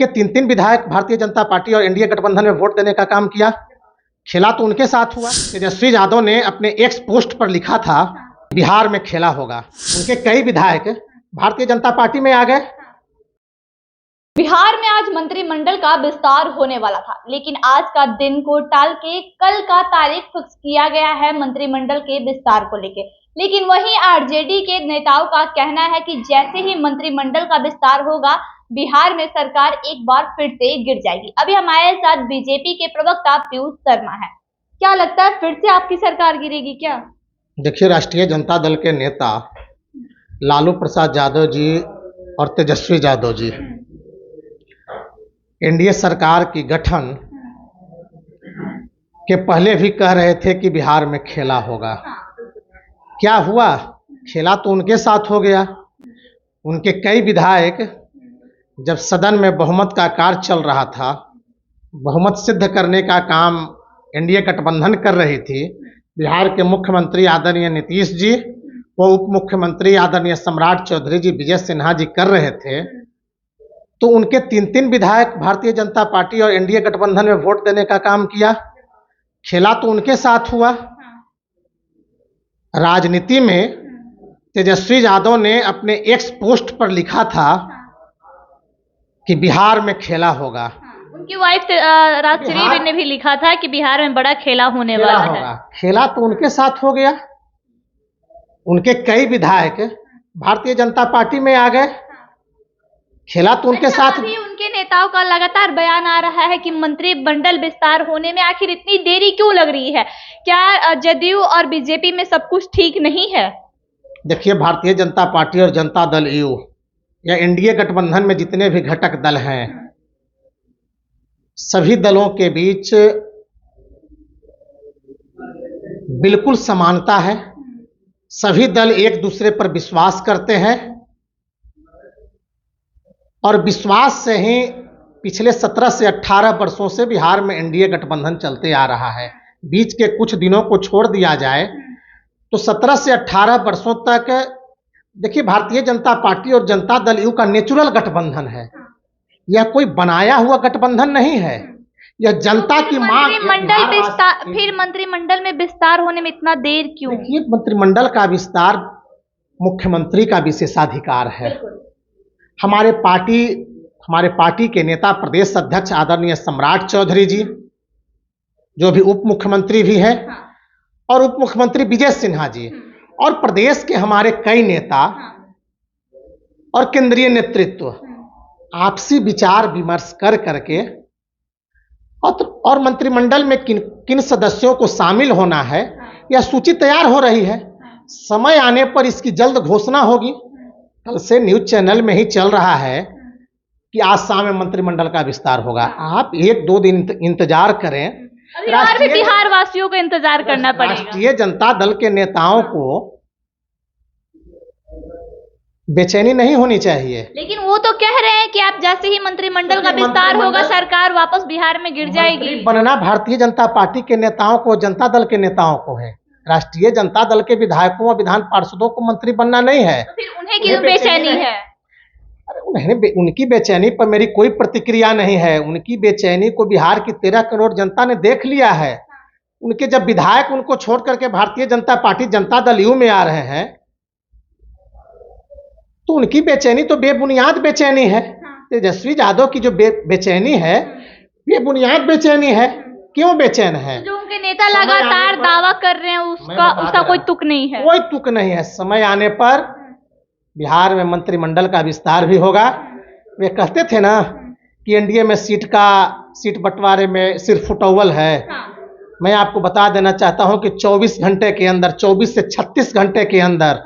उनके 3 विधायक भारतीय जनता पार्टी और एनडीए गठबंधन में वोट देने का काम किया। खेला तो उनके साथ हुआ। तेजस्वी यादव ने अपने एक्स पोस्ट पर लिखा था बिहार में खेला होगा। उनके कई विधायक भारतीय जनता पार्टी में आ गए। बिहार में आज मंत्रिमंडल का विस्तार होने वाला था, लेकिन आज का दिन को टाल के कल का तारीख फिक्स किया गया है मंत्रिमंडल के विस्तार को लेकर। लेकिन वहीं आरजेडी के नेताओं का कहना है कि जैसे ही मंत्रिमंडल का विस्तार होगा, बिहार में सरकार एक बार फिर से गिर जाएगी। अभी हमारे साथ बीजेपी के प्रवक्ता पीयूष शर्मा है। क्या लगता है, फिर से आपकी सरकार गिरेगी क्या? देखिए, राष्ट्रीय जनता दल के नेता लालू प्रसाद यादव जी और तेजस्वी यादव जी एनडीए सरकार की गठन के पहले भी कह रहे थे कि बिहार में खेला होगा। क्या हुआ? खेला तो उनके साथ हो गया। उनके कई विधायक जब सदन में बहुमत का कार्य चल रहा था, बहुमत सिद्ध करने का काम एनडीए गठबंधन कर रही थी, बिहार के मुख्यमंत्री आदरणीय नीतीश जी व उप मुख्यमंत्री आदरणीय सम्राट चौधरी जी, विजय सिन्हा जी कर रहे थे, तो उनके 3 विधायक भारतीय जनता पार्टी और एनडीए गठबंधन में वोट देने का काम किया। खेला तो उनके साथ हुआ। राजनीति में तेजस्वी यादव ने अपने एक्स पोस्ट पर लिखा था कि बिहार में खेला होगा। उनकी वाइफ राजश्री ने भी लिखा था कि बिहार में बड़ा खेला होने वाला है। खेला तो उनके साथ हो गया। उनके कई विधायक भारतीय जनता पार्टी में आ गए। खेला तो उनके साथ। अभी उनके नेताओं का लगातार बयान आ रहा है कि मंत्रिमंडल विस्तार होने में आखिर इतनी देरी क्यों लग रही है? क्या जदयू और बीजेपी में सब कुछ ठीक नहीं है? देखिए, भारतीय जनता पार्टी और जनता दल यू या एनडीए गठबंधन में जितने भी घटक दल हैं, सभी दलों के बीच बिल्कुल समानता है। सभी दल एक दूसरे पर विश्वास करते हैं और विश्वास से ही पिछले 17 से 18 वर्षों से बिहार में एनडीए गठबंधन चलते आ रहा है। बीच के कुछ दिनों को छोड़ दिया जाए तो 17 से 18 वर्षों तक देखिए, भारतीय जनता पार्टी और जनता दल यू का नेचुरल गठबंधन है। यह कोई बनाया हुआ गठबंधन नहीं है। यह जनता की मांग। फिर मंत्रिमंडल में विस्तार होने में इतना देर क्यों? देखिए, मंत्रिमंडल का विस्तार मुख्यमंत्री का विशेषाधिकार है। हमारे पार्टी के नेता प्रदेश अध्यक्ष आदरणीय सम्राट चौधरी जी, जो भी उप मुख्यमंत्री भी है, और उप मुख्यमंत्री विजय सिन्हा जी, और प्रदेश के हमारे कई नेता और केंद्रीय नेतृत्व आपसी विचार विमर्श कर करके और मंत्रिमंडल में किन सदस्यों को शामिल होना है, यह सूची तैयार हो रही है। समय आने पर इसकी जल्द घोषणा होगी। कल से न्यूज चैनल में ही चल रहा है कि आज शाम में मंत्रिमंडल का विस्तार होगा। आप 1-2 दिन इंतजार करें। और भी बिहार वासियों को इंतजार करना पड़ेगा। राष्ट्रीय जनता दल के नेताओं को बेचैनी नहीं होनी चाहिए। लेकिन वो तो कह रहे हैं कि आप जैसे ही मंत्रिमंडल का विस्तार होगा, सरकार वापस बिहार में गिर जाएगी। बनना भारतीय जनता पार्टी के नेताओं को, जनता दल के नेताओं को है। राष्ट्रीय जनता दल के विधायकों और विधान पार्षदों को मंत्री बनना नहीं है। तो फिर उन्हें क्यों बेचैनी है? अरे उनकी बेचैनी पर मेरी कोई प्रतिक्रिया नहीं है। उनकी बेचैनी को बिहार की 13 करोड़ जनता ने देख लिया है। उनके जब विधायक उनको छोड़ करके भारतीय जनता पार्टी जनता दल यू में आ रहे हैं, तो उनकी बेचैनी तो बेबुनियाद बेचैनी है। तेजस्वी यादव की जो बेचैनी है, बेबुनियाद बेचैनी है। क्यों बेचैन है? जो उनके नेता लगातार दावा कर रहे हैं, उसका कोई तुक नहीं है। कोई तुक नहीं है। समय आने पर बिहार में मंत्रिमंडल का विस्तार भी होगा। वे कहते थे ना कि एनडीए में सीट बंटवारे में सिर्फ फुटअव्वल है। मैं आपको बता देना चाहता हूं कि 24 घंटे के अंदर, 24 से 36 घंटे के अंदर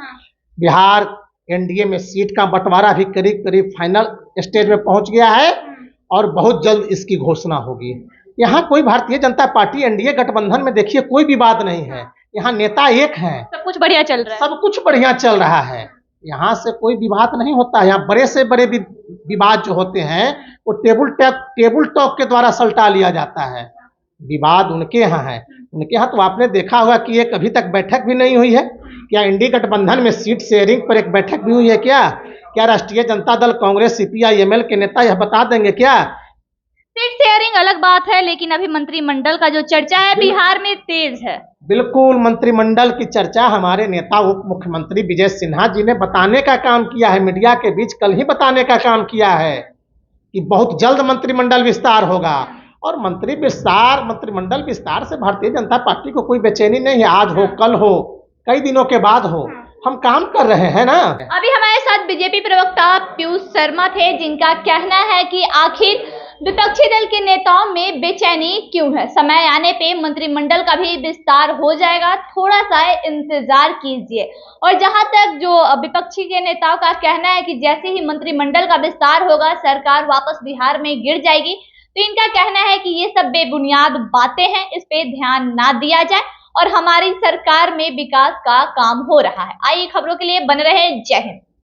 बिहार एनडीए में सीट का बंटवारा भी करीब फाइनल स्टेज में पहुंच गया है और बहुत जल्द इसकी घोषणा होगी। यहाँ कोई भारतीय जनता पार्टी एनडीए गठबंधन में देखिए कोई विवाद नहीं है। यहाँ नेता एक हैं। सब कुछ बढ़िया चल रहा है। सब कुछ बढ़िया चल रहा है। यहाँ से कोई विवाद नहीं होता है। यहाँ बड़े से बड़े विवाद जो होते हैं वो टेबल टॉक के द्वारा सलटा लिया जाता है। विवाद उनके यहाँ है। उनके यहाँ तो आपने देखा होगा कि एक अभी तक बैठक भी नहीं हुई है। क्या एनडीए गठबंधन में सीट शेयरिंग पर एक बैठक भी हुई है क्या? क्या राष्ट्रीय जनता दल कांग्रेस CPI-ML के नेता यह बता देंगे क्या? सीट शेयरिंग अलग बात है, लेकिन अभी मंत्रिमंडल का जो चर्चा है बिहार में तेज है। बिल्कुल, मंत्रिमंडल की चर्चा हमारे नेता उप मुख्यमंत्री विजय सिन्हा जी ने बताने का काम किया है, मीडिया के बीच कल ही बताने का काम किया है कि बहुत जल्द मंत्रिमंडल विस्तार होगा। और मंत्रिमंडल विस्तार से भारतीय जनता पार्टी को कोई बेचैनी नहीं है, आज हो कल हो कई दिनों के बाद हो, हम काम कर रहे हैं ना। अभी हमारे साथ बीजेपी प्रवक्ता पीयूष शर्मा थे, जिनका कहना है कि आखिर विपक्षी दल के नेताओं में बेचैनी क्यों है। समय आने पे मंत्रिमंडल का भी विस्तार हो जाएगा, थोड़ा सा इंतजार कीजिए। और जहां तक जो विपक्षी के नेताओं का कहना है कि जैसे ही मंत्रिमंडल का विस्तार होगा सरकार वापस बिहार में गिर जाएगी, तो इनका कहना है कि ये सब बेबुनियाद बातें हैं, इस पे ध्यान ना दिया जाए और हमारी सरकार में विकास का काम हो रहा है। आइए खबरों के लिए बने रहे। जय हिंद।